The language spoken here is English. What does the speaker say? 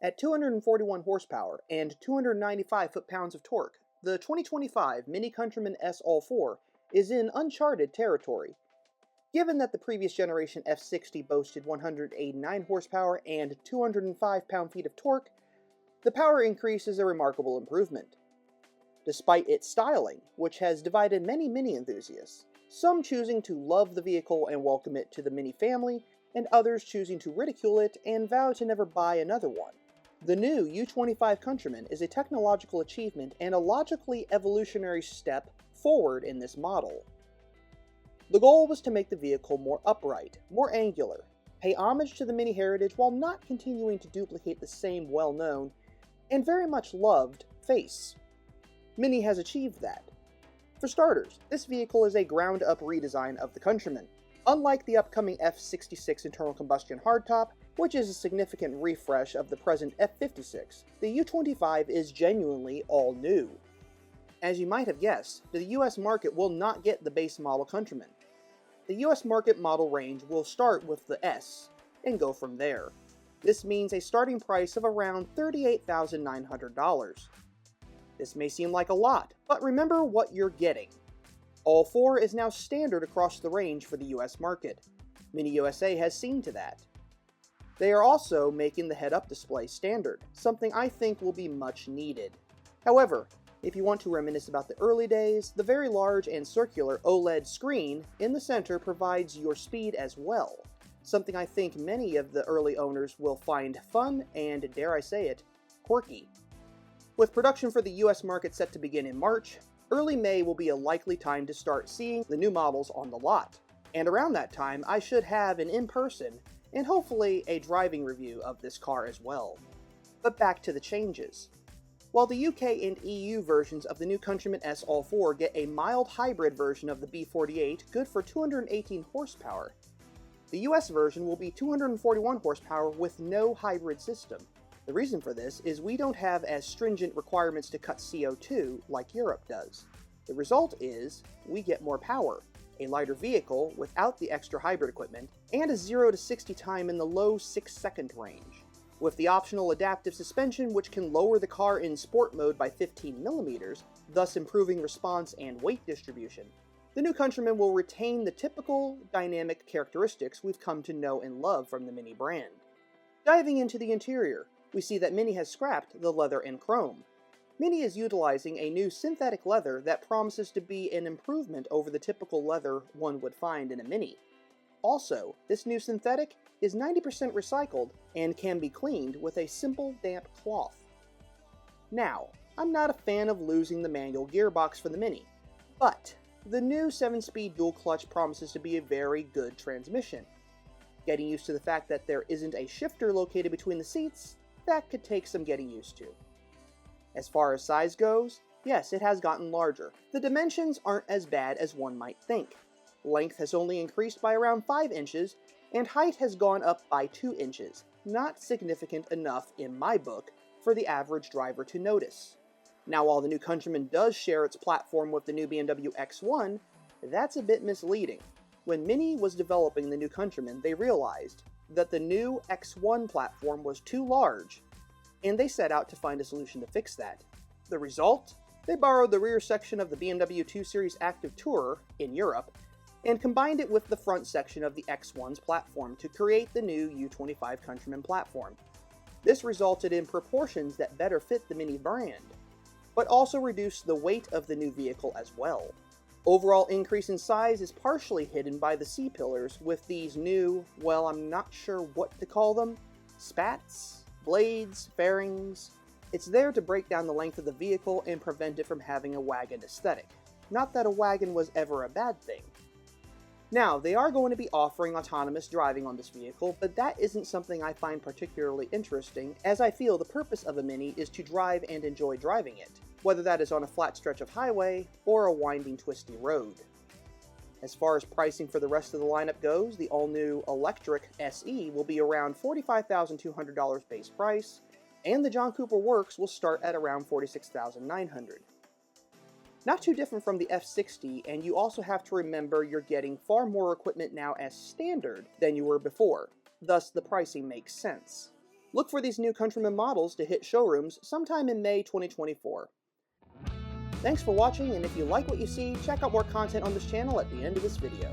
At 241 horsepower and 295 foot-pounds of torque, the 2025 Mini Countryman S ALL4 is in uncharted territory. Given that the previous generation F60 boasted 189 horsepower and 205 pound-feet of torque, the power increase is a remarkable improvement. Despite its styling, which has divided many Mini enthusiasts, some choosing to love the vehicle and welcome it to the Mini family, and others choosing to ridicule it and vow to never buy another one. The new U25 Countryman is a technological achievement and a logically evolutionary step forward in this model. The goal was to make the vehicle more upright, more angular, pay homage to the Mini heritage while not continuing to duplicate the same well-known and very much loved face. Mini has achieved that. For starters, this vehicle is a ground-up redesign of the Countryman. Unlike the upcoming F66 internal combustion hardtop, which is a significant refresh of the present F56, the U25 is genuinely all new. As you might have guessed, the US market will not get the base model Countryman. The US market model range will start with the S and go from there. This means a starting price of around $38,900. This may seem like a lot, but remember what you're getting. ALL4 is now standard across the range for the US market. Mini USA has seen to that. They are also making the head-up display standard, something I think will be much needed. However, if you want to reminisce about the early days, the very large and circular OLED screen in the center provides your speed as well, something I think many of the early owners will find fun and, dare I say it, quirky. With production for the US market set to begin in March, early May will be a likely time to start seeing the new models on the lot. And around that time, I should have an in-person and hopefully a driving review of this car as well. But back to the changes. While the UK and EU versions of the new Countryman S ALL4 get a mild hybrid version of the B48 good for 218 horsepower, the US version will be 241 horsepower with no hybrid system. The reason for this is we don't have as stringent requirements to cut CO2 like Europe does. The result is we get more power, a lighter vehicle without the extra hybrid equipment, and a 0 to 60 time in the low 6-second range. With the optional adaptive suspension, which can lower the car in sport mode by 15mm, thus improving response and weight distribution, the new Countryman will retain the typical dynamic characteristics we've come to know and love from the Mini brand. Diving into the interior, we see that Mini has scrapped the leather and chrome. Mini is utilizing a new synthetic leather that promises to be an improvement over the typical leather one would find in a Mini. Also, this new synthetic is 90% recycled and can be cleaned with a simple damp cloth. Now, I'm not a fan of losing the manual gearbox for the Mini, but the new 7-speed dual clutch promises to be a very good transmission. Getting used to the fact that there isn't a shifter located between the seats, that could take some getting used to. As far as size goes, yes, it has gotten larger. The dimensions aren't as bad as one might think. Length has only increased by around 5 inches, and height has gone up by 2 inches, not significant enough in my book for the average driver to notice. Now, while the new Countryman does share its platform with the new BMW X1, that's a bit misleading. When Mini was developing the new Countryman, they realized that the new X1 platform was too large, and they set out to find a solution to fix that. The result? They borrowed the rear section of the BMW 2 Series Active Tourer in Europe and combined it with the front section of the X1's platform to create the new U25 Countryman platform. This resulted in proportions that better fit the Mini brand, but also reduced the weight of the new vehicle as well. Overall increase in size is partially hidden by the C-pillars with these new, well, I'm not sure what to call them, spats, blades, fairings. It's there to break down the length of the vehicle and prevent it from having a wagon aesthetic. Not that a wagon was ever a bad thing. Now, they are going to be offering autonomous driving on this vehicle, but that isn't something I find particularly interesting, as I feel the purpose of a Mini is to drive and enjoy driving it, whether that is on a flat stretch of highway or a winding, twisty road. As far as pricing for the rest of the lineup goes, the all-new electric SE will be around $45,200 base price, and the John Cooper Works will start at around $46,900. Not too different from the F60, and you also have to remember you're getting far more equipment now as standard than you were before, thus the pricing makes sense. Look for these new Countryman models to hit showrooms sometime in May 2024. Thanks for watching, and if you like what you see, check out more content on this channel at the end of this video.